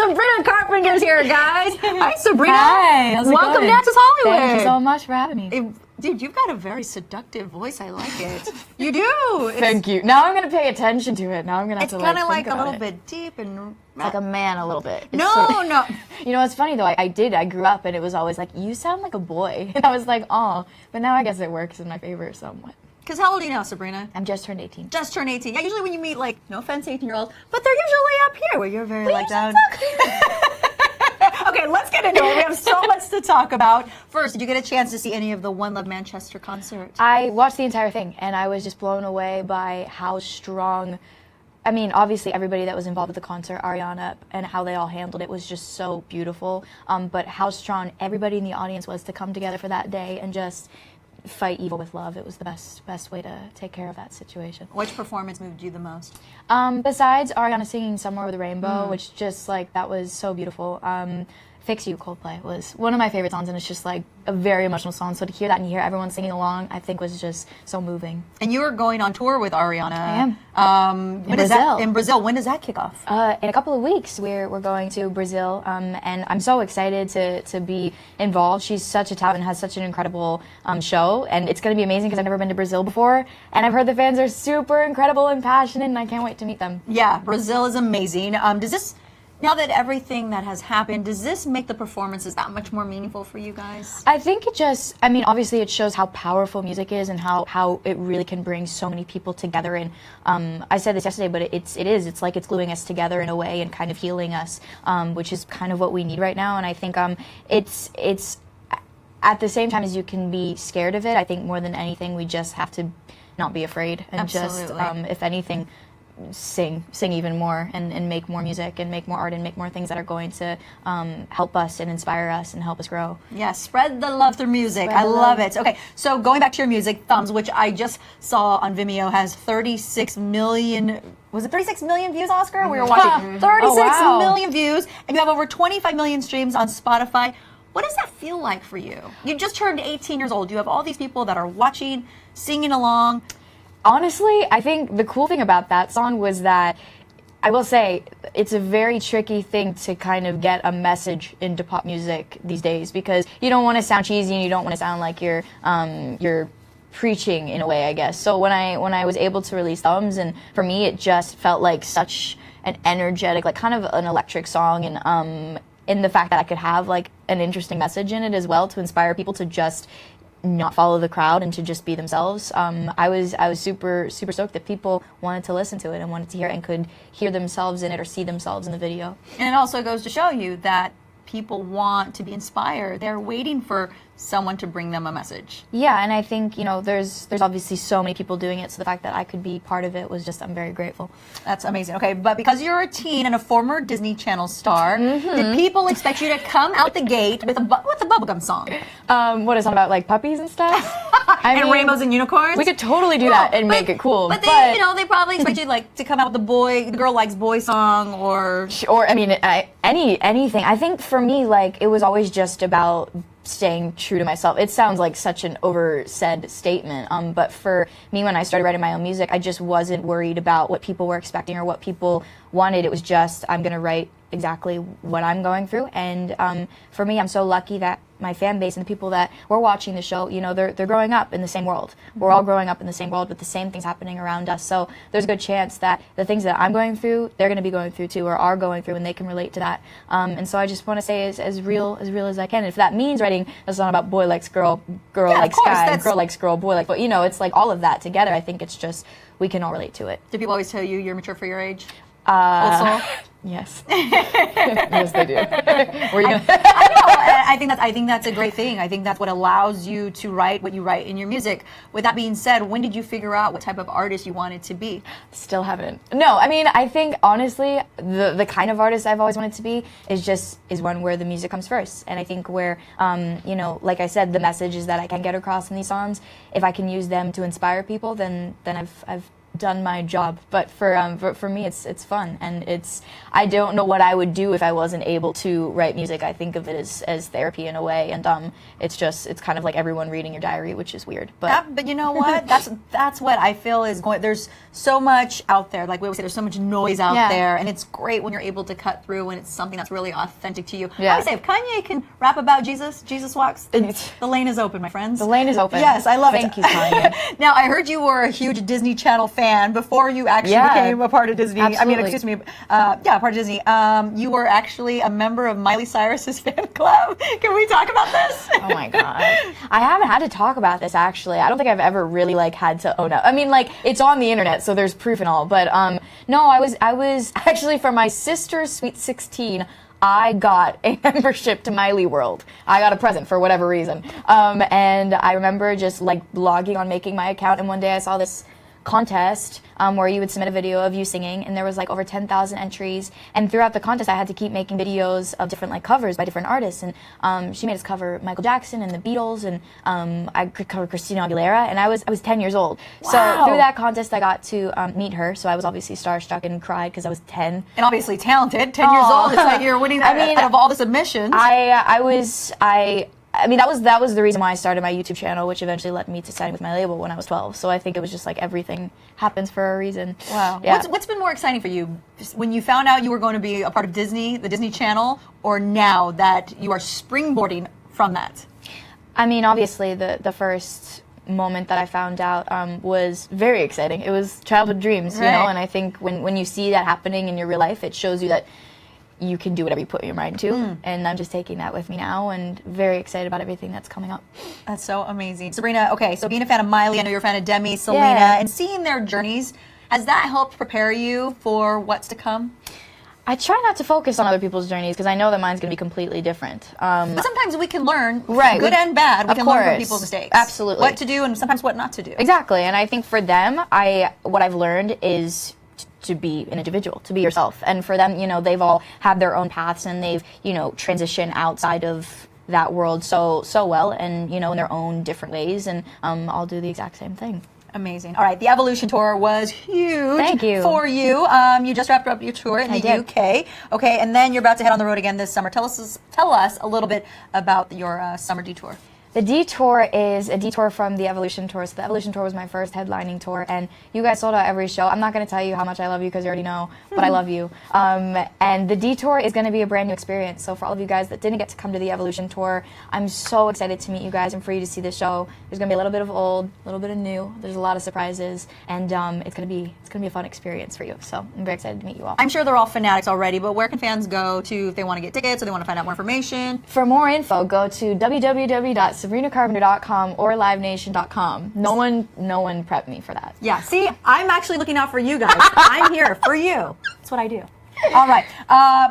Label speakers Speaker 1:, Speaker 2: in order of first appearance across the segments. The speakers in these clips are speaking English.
Speaker 1: Sabrina Carpenter's here, guys. Hi, Sabrina.
Speaker 2: Hi. How's it
Speaker 1: Welcome
Speaker 2: going?
Speaker 1: to Access Hollywood.
Speaker 2: Thank you so much for having me.
Speaker 1: Dude, you've got a very seductive voice. I like it. You do.
Speaker 2: Thank you. Now I'm going to pay attention to it. Now I'm going to have
Speaker 1: It's
Speaker 2: to
Speaker 1: kind of
Speaker 2: think
Speaker 1: like a
Speaker 2: about
Speaker 1: little
Speaker 2: it.
Speaker 1: bit deep and
Speaker 2: Like a man a little bit. It's
Speaker 1: no,
Speaker 2: sort of-
Speaker 1: no.
Speaker 2: You know, it's funny though. I grew up and it was always like, you sound like a boy. And I was like, oh. But now I guess it works in my favor somewhat.
Speaker 1: Because how old are you now, Sabrina?
Speaker 2: I'm just turned 18.
Speaker 1: Just turned 18. Yeah, usually when you meet, like, no offense, 18-year-olds, but they're usually up here where you're very, like, down. Okay, let's get into it. We have so much to talk about. First, did you get a chance to see any of the One Love Manchester concert?
Speaker 2: I watched the entire thing and I was just blown away by how strong. I mean, obviously everybody that was involved with the concert, Ariana, and how they all handled it was just so beautiful. But how strong everybody in the audience was to come together for that day and just fight evil with love. It was the best way to take care of that situation.
Speaker 1: Which performance moved you the most?
Speaker 2: Besides Ariana singing Somewhere with a Rainbow, which just like, that was so beautiful. Fix You, Coldplay, was one of my favorite songs, and it's just like a very emotional song. So to hear that and hear everyone singing along, I think was just so moving.
Speaker 1: And you are going on tour with Ariana.
Speaker 2: I am.
Speaker 1: In Brazil. In Brazil. When does that kick off?
Speaker 2: In a couple of weeks, we're going to Brazil, and I'm so excited to be involved. She's such a talent and has such an incredible show, and it's going to be amazing because I've never been to Brazil before, and I've heard the fans are super incredible and passionate, and I can't wait to meet them.
Speaker 1: Yeah, Brazil is amazing. Does this, now that everything that has happened, does this make the performances that much more meaningful for you guys?
Speaker 2: I think it just, I mean, obviously it shows how powerful music is and how it really can bring so many people together. And I said this yesterday, but it's like it's gluing us together in a way and kind of healing us, which is kind of what we need right now. And I think it's at the same time as you can be scared of it, I think more than anything, we just have to not be afraid and
Speaker 1: Absolutely.
Speaker 2: just, if anything, sing even more and make more music and make more art and make more things that are going to help us and inspire us and help us grow.
Speaker 1: Yeah, spread the love through music.
Speaker 2: Spread
Speaker 1: I
Speaker 2: the
Speaker 1: love
Speaker 2: love.
Speaker 1: it. Okay, so going back to your music, Thumbs, which I just saw on Vimeo, has 36 million. Was it 36 million views, Oscar? We were watching 36 million views, and you have over 25 million streams on Spotify. What does that feel like for you? You just turned 18 years old. You have all these people that are watching, singing along.
Speaker 2: Honestly, I think the cool thing about that song was that, I will say, it's a very tricky thing to kind of get a message into pop music these days, because you don't want to sound cheesy and you don't want to sound like you're preaching in a way, I guess. So when I was able to release Thumbs, and for me it just felt like such an energetic, like kind of an electric song, and in the fact that I could have like an interesting message in it as well to inspire people to just not follow the crowd and to just be themselves. I was super stoked that people wanted to listen to it and wanted to hear it and could hear themselves in it or see themselves in the video.
Speaker 1: And it also goes to show you that people want to be inspired. They're waiting for someone to bring them a message.
Speaker 2: Yeah, and I think, you know, there's obviously so many people doing it, so the fact that I could be part of it was just, I'm very grateful.
Speaker 1: That's amazing. Okay, but because you're a teen and a former Disney Channel star, did people expect you to come out the gate with a bubblegum song?
Speaker 2: What is it about, like puppies and stuff?
Speaker 1: And rainbows and unicorns?
Speaker 2: We could totally do that and make it cool.
Speaker 1: But they, you know, they probably expect you like to come out with the girl likes boy song, or
Speaker 2: I mean, anything. I think for me, like, it was always just about staying true to myself. It sounds like such an oversaid statement, but for me, when I started writing my own music, I just wasn't worried about what people were expecting or what people wanted. It was just, I'm gonna write exactly what I'm going through, and for me, I'm so lucky that my fan base and the people that were watching the show, you know, they're growing up in the same world. We're all growing up in the same world with the same things happening around us. So there's a good chance that the things that I'm going through, they're going to be going through too, or are going through, and they can relate to that. And so I just want to say as real as I can. And if that means writing a song about boy likes girl, girl likes sky, girl likes girl, boy likes, but you know, it's like all of that together. I think it's just, we can all relate to it.
Speaker 1: do people always tell you you're mature for your age?
Speaker 2: Yes. Yes, they do. Were you gonna?
Speaker 1: I think that's a great thing. I think that's what allows you to write what you write in your music. With that being said, when did you figure out what type of artist you wanted to be?
Speaker 2: Still haven't. No, I mean, I think honestly, the kind of artist I've always wanted to be is one where the music comes first. And I think where, you know, like I said, the messages that I can get across in these songs, if I can use them to inspire people, then I've done my job. But for me, it's fun, and I don't know what I would do if I wasn't able to write music. I think of it as therapy in a way, and it's kind of like everyone reading your diary, which is weird. But
Speaker 1: yeah, but you know what? That's what I feel is going. There's so much out there. Like we always say, there's so much noise out there, and it's great when you're able to cut through when it's something that's really authentic to you.
Speaker 2: Yeah.
Speaker 1: I would say if Kanye can rap about Jesus walks, then the lane is open, my friends.
Speaker 2: The lane is open.
Speaker 1: Yes, I love it.
Speaker 2: Thank you, Kanye.
Speaker 1: Now, I heard you were a huge Disney Channel fan before you actually became a part of Disney.
Speaker 2: Absolutely.
Speaker 1: I mean, excuse me. Part of Disney. You were actually a member of Miley Cyrus's fan club. Can we talk about this?
Speaker 2: Oh my God. I haven't had to talk about this, actually. I don't think I've ever really had to own up. I mean, it's on the internet, so there's proof and all. But no, I was actually, for my sister's Sweet 16, I got a membership to Miley World. I got a present for whatever reason. And I remember just logging on, making my account, and one day I saw this contest where you would submit a video of you singing, and there was over 10,000 entries, and throughout the contest I had to keep making videos of different covers by different artists, and she made us cover Michael Jackson and the Beatles, and I could cover Christina Aguilera, and I was 10 years old.
Speaker 1: Wow.
Speaker 2: So through that contest I got to meet her, so I was obviously starstruck and cried because I was 10.
Speaker 1: And obviously talented. 10 years old, it's like you're winning out of all the submissions.
Speaker 2: I mean, that was the reason why I started my YouTube channel, which eventually led me to sign with my label when I was 12. So I think it was just everything happens for a reason.
Speaker 1: Wow.
Speaker 2: Yeah.
Speaker 1: What's been more exciting for you? When you found out you were going to be a part of Disney, the Disney Channel, or now that you are springboarding from that?
Speaker 2: I mean, obviously, the first moment that I found out was very exciting. It was childhood dreams, you know, and I think when you see that happening in your real life, it shows you that you can do whatever you put your mind to, and I'm just taking that with me now, and very excited about everything that's coming up.
Speaker 1: That's so amazing. Sabrina, okay, so being a fan of Miley, I know you're a fan of Demi, Selena, and seeing their journeys, has that helped prepare you for what's to come?
Speaker 2: I try not to focus on other people's journeys because I know that mine's going to be completely different.
Speaker 1: But sometimes we can learn,
Speaker 2: right,
Speaker 1: good and bad, we can learn from people's mistakes.
Speaker 2: Absolutely.
Speaker 1: What to do and sometimes what not to do.
Speaker 2: Exactly, and I think for them, what I've learned is to be an individual, to be yourself. And for them, they've all had their own paths, and they've, transitioned outside of that world so well, and, in their own different ways, and I'll do the exact same thing.
Speaker 1: Amazing. All right, the Evolution Tour was huge.
Speaker 2: Thank you.
Speaker 1: For you. You just wrapped up your tour in the UK. Okay, and then you're about to head on the road again this summer. Tell us a little bit about your summer detour.
Speaker 2: The detour is a detour from the Evolution Tour. So the Evolution Tour was my first headlining tour, and you guys sold out every show. I'm not going to tell you how much I love you because you already know, but I love you. And the detour is going to be a brand new experience. So for all of you guys that didn't get to come to the Evolution Tour, I'm so excited to meet you guys and for you to see the show. There's going to be a little bit of old, a little bit of new. There's a lot of surprises, and it's going to be a fun experience for you. So I'm very excited to meet you all.
Speaker 1: I'm sure they're all fanatics already, but where can fans go to if they want to get tickets or they want to find out more information?
Speaker 2: For more info, go to www.sabrinacarpenter.com or livenation.com. No one prepped me for that.
Speaker 1: Yeah, see, I'm actually looking out for you guys. I'm here for you. That's what I do. All right,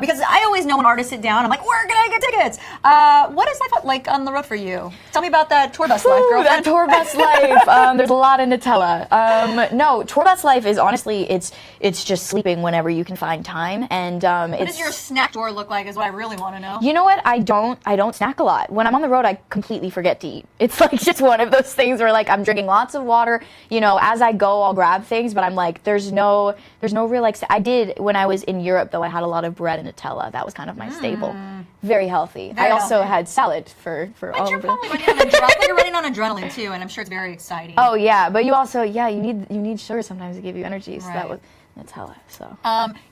Speaker 1: because I always know when artists sit down, I'm like, where can I get tickets? What is life like on the road for you? Tell me about that tour bus life, girlfriend.
Speaker 2: That tour bus life. There's a lot in Nutella. No, tour bus life is honestly, it's just sleeping whenever you can find time. And
Speaker 1: what does your snack drawer look like? Is what I really want to know.
Speaker 2: You know what? I don't snack a lot. When I'm on the road, I completely forget to eat. It's just one of those things where I'm drinking lots of water. As I go, I'll grab things, but I'm there's no real I did when I was in Europe. Though I had a lot of bread and Nutella. That was kind of my staple. Very healthy. I also had salad for all
Speaker 1: you're
Speaker 2: of
Speaker 1: probably running on adrenaline. You're running on adrenaline too, and I'm sure it's very exciting.
Speaker 2: Oh yeah, but you also you need sugar sometimes to give you energy. So that was Nutella. So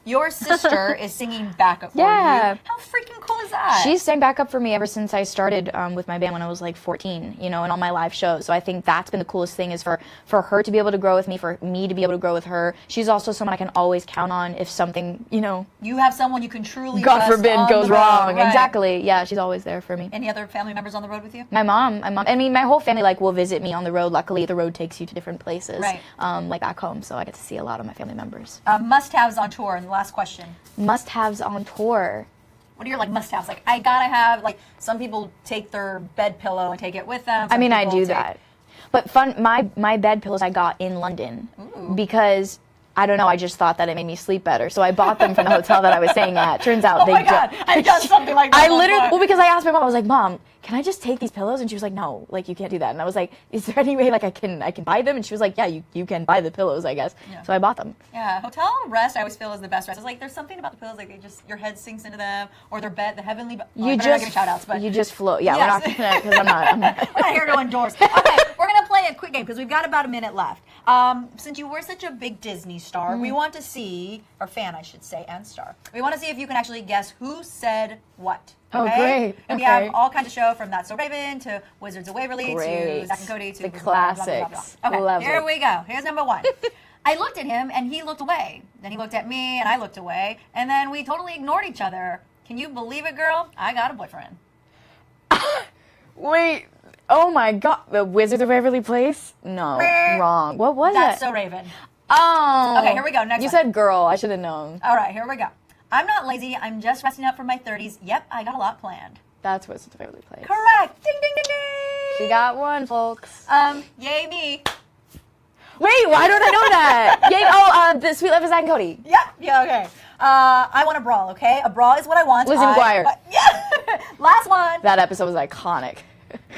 Speaker 1: your sister is singing backup for you. How freaking cool is that?
Speaker 2: She's sang backup for me ever since I started with my band when I was 14, and on my live shows. So I think that's been the coolest thing is for her to be able to grow with me, for me to be able to grow with her. She's also someone I can always count on if something,
Speaker 1: You have someone you can truly
Speaker 2: God
Speaker 1: trust
Speaker 2: forbid
Speaker 1: on
Speaker 2: goes
Speaker 1: the road.
Speaker 2: wrong.
Speaker 1: Right.
Speaker 2: Exactly. Yeah, she's always there for me.
Speaker 1: Any other family members on the road with you?
Speaker 2: My mom. I mean, my whole family will visit me on the road. Luckily, the road takes you to different places, like back home. So I get to see a lot of my family members.
Speaker 1: Must-haves on tour, and the last question.
Speaker 2: Must-haves on tour.
Speaker 1: What are your must-haves? I gotta have some people take their bed pillow and take it with them.
Speaker 2: I mean, I do that. But my bed pillows I got in London because I don't know. I just thought that it made me sleep better, so I bought them from the hotel that I was staying at. Turns out
Speaker 1: Oh my God, I've done something like that.
Speaker 2: I literally, well, because I asked my mom, I was like, Mom, can I just take these pillows? And she was like, no, like, you can't do that. And I was like, is there any way, like, I can buy them? And she was like, yeah, you can buy the pillows, I guess.
Speaker 1: Yeah.
Speaker 2: So I bought them.
Speaker 1: Yeah, hotel rest I always feel is the best rest. It's like there's something about the pillows, like they just, your head sinks into them, or their bed, the heavenly. Well,
Speaker 2: You
Speaker 1: not
Speaker 2: just
Speaker 1: give shout outs, but
Speaker 2: you just float. Yeah,
Speaker 1: Yes.
Speaker 2: we're not gonna, because I'm not.
Speaker 1: we're not here to endorse. Okay, we're gonna play a quick game because we've got about a minute left. Since you were such a big Disney star, we want to see, or fan, I should say, and star. We want to see if you can actually guess who said what.
Speaker 2: Oh,
Speaker 1: Okay?
Speaker 2: great.
Speaker 1: And we
Speaker 2: Okay.
Speaker 1: have all kinds of show from That's So Raven to Wizards of Waverly to
Speaker 2: Great.
Speaker 1: Zack and Cody to
Speaker 2: The
Speaker 1: blah, blah, blah, blah, blah,
Speaker 2: classics.
Speaker 1: blah. Okay,
Speaker 2: Love
Speaker 1: here
Speaker 2: it.
Speaker 1: we go. Here's number one. I looked at him and he looked away. Then he looked at me and I looked away. And then we totally ignored each other. Can you believe it, girl? I got a boyfriend.
Speaker 2: Wait. Oh my God. The Wizards of Waverly Place? No, wrong. What was
Speaker 1: That's
Speaker 2: it?
Speaker 1: So Raven.
Speaker 2: Oh.
Speaker 1: Okay, here we go. Next
Speaker 2: You
Speaker 1: one.
Speaker 2: said girl. I should have known.
Speaker 1: All right, here we go. I'm not lazy. I'm just resting up for my 30s. Yep, I got a lot planned.
Speaker 2: That's Wizards of Waverly Place.
Speaker 1: Correct. Ding, ding, ding, ding.
Speaker 2: She got one, folks.
Speaker 1: Yay me.
Speaker 2: Wait, why don't I know that? Yay! Oh, the Sweet Life of Zack and Cody.
Speaker 1: Yep. Yeah. Okay. I want a brawl. Okay, a brawl is what I want.
Speaker 2: Lizzie McGuire.
Speaker 1: Yeah. Last one.
Speaker 2: That episode was iconic.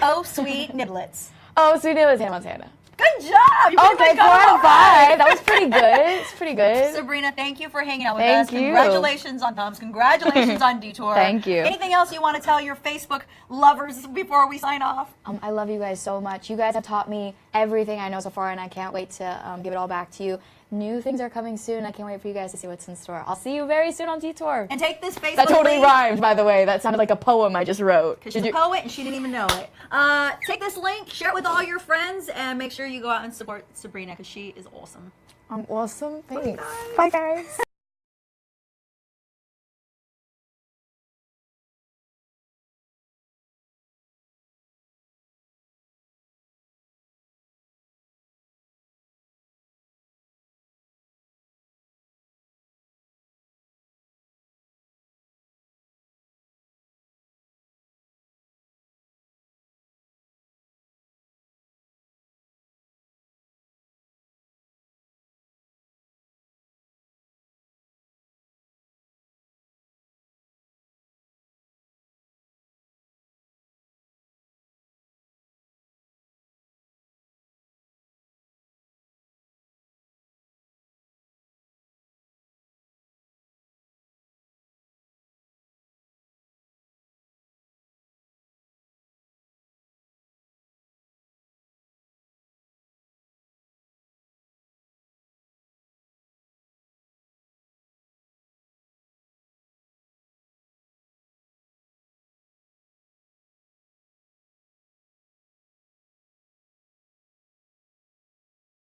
Speaker 1: Oh, sweet niblets.
Speaker 2: Oh, Sweet Life was Hannah Montana.
Speaker 1: Good job. You
Speaker 2: Okay, 4 out of 5. That was pretty good. It's pretty good.
Speaker 1: Sabrina, thank you for hanging out with
Speaker 2: Thank
Speaker 1: us.
Speaker 2: you.
Speaker 1: Congratulations on Thumbs. Congratulations on Detour.
Speaker 2: Thank you.
Speaker 1: Anything else you want to tell your Facebook lovers before we sign off?
Speaker 2: I love you guys so much. You guys have taught me everything I know so far, and I can't wait to give it all back to you. New things are coming soon. I can't wait for you guys to see what's in store. I'll see you very soon on Detour.
Speaker 1: And take this Facebook
Speaker 2: That totally
Speaker 1: link.
Speaker 2: rhymed, by the way. That sounded like a poem I just wrote.
Speaker 1: Because she's a poet and she didn't even know it. Take this link, share it with all your friends, and make sure you go out and support Sabrina because she is awesome.
Speaker 2: I'm awesome. Thanks. Bye, guys.